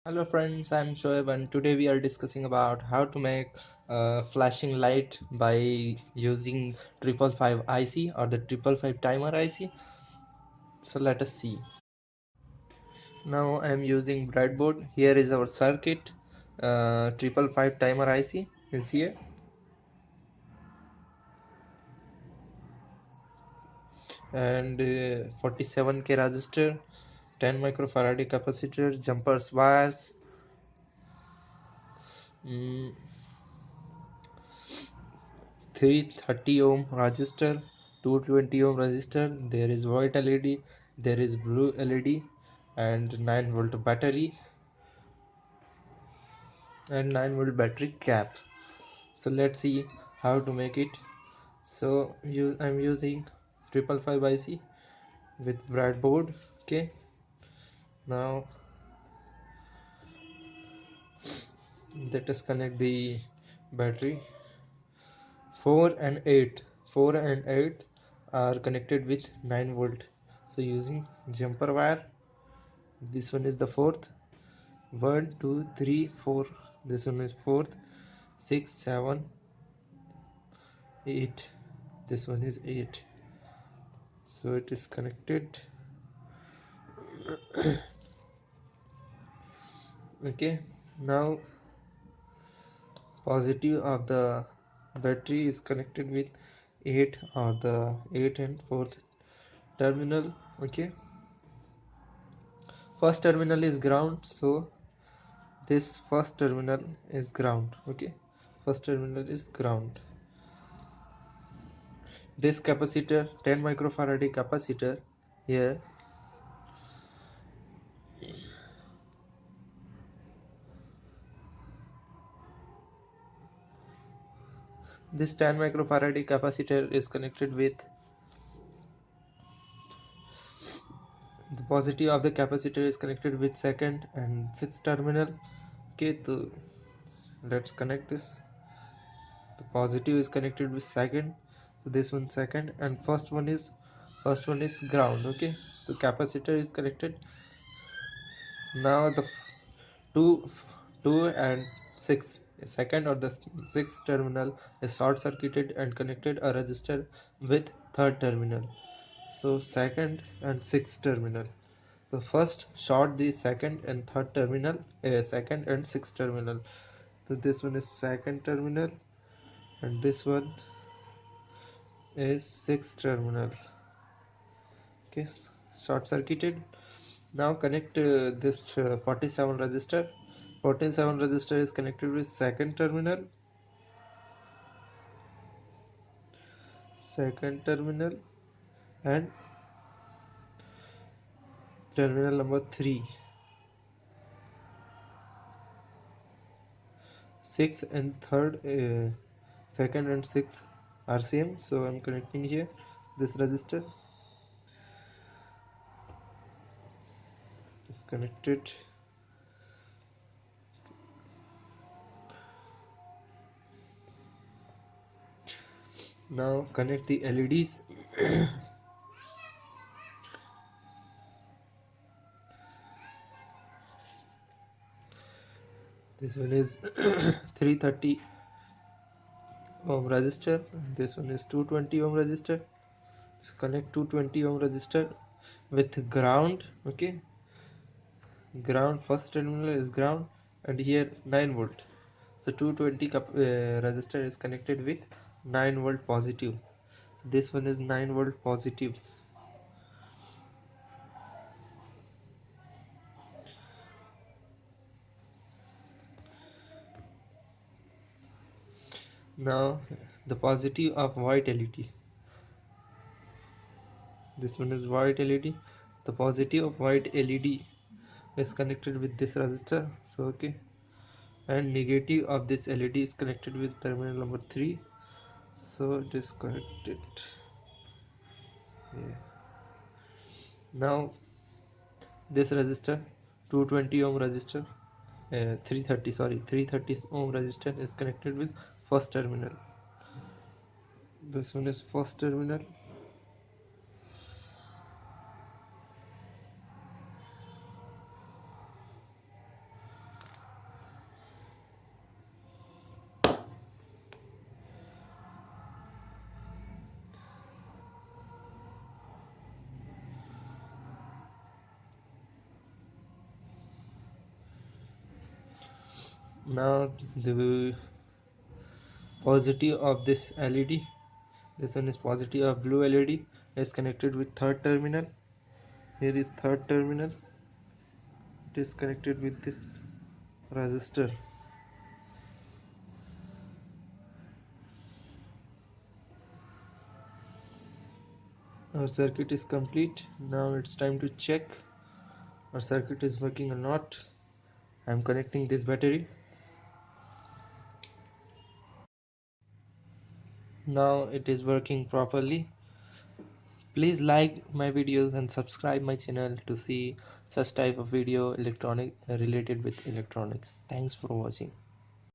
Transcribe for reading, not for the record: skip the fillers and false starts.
Hello friends, I'm Shoaib and today we are discussing about how to make a flashing light by using 555 IC or the 555 timer IC. So let us see. Now I'm using breadboard. Here is our circuit. 555 timer IC is here, and 47K resistor, 10 microfarad capacitor, jumpers wires, mm, 330 ohm resistor, 220 ohm resistor. There is white LED, there is blue LED, and 9 volt battery and 9 volt battery cap. So let's see how to make it. So I'm using 555 IC with breadboard. Okay, now let us connect the battery. 4 and 8 4 and 8 are connected with 9 volt, so using jumper wire. This one is the fourth. 1 2 3 4. This one is fourth. 6 7 8. This one is 8. So it is connected. Okay, now positive of the battery is connected with 8 or the 8 and 4th terminal. Okay, first terminal is ground, so this first terminal is ground. Okay, first terminal is ground. This capacitor, 10 microfarad capacitor here, this 10 microfarad capacitor is connected with the positive of the capacitor is connected with second and sixth terminal. Okay, so let's connect this. The positive is connected with second, so this one second, and first one is ground. Okay, the capacitor is connected. Now the two two and six, second or the sixth terminal is short circuited and connected a resistor with third terminal. So second and sixth terminal. So first short the second and third terminal, second and sixth terminal. So this one is second terminal and this one is sixth terminal. Okay, short circuited. Now connect this 47 resistor. 47 resistor is connected with second terminal, and terminal number 3. 6 and third, second and sixth are same, so I'm connecting here this resistor is connected. Now connect the LEDs. This one is 330 ohm resistor, this one is 220 ohm resistor. So connect 220 ohm resistor with ground. Okay, ground, first terminal is ground, and here 9 volt, so 220 resistor is connected with 9 volt positive. So this one is 9 volt positive. Now the positive of white LED, this one is white LED. The positive of white LED is connected with this resistor. So okay, and negative of this LED is connected with terminal number 3. So disconnected. Yeah. Now this resistor, 220 ohm resistor, 330 ohm resistor is connected with first terminal. This one is first terminal. Now the positive of this LED, this one is positive of blue LED, is connected with third terminal. Here is third terminal, it is connected with this resistor. Our circuit is complete. Now it's time to check our circuit is working or not. I'm connecting this battery. Now it is working properly. Please like my videos and subscribe my channel to see such type of video related with electronics. Thanks for watching.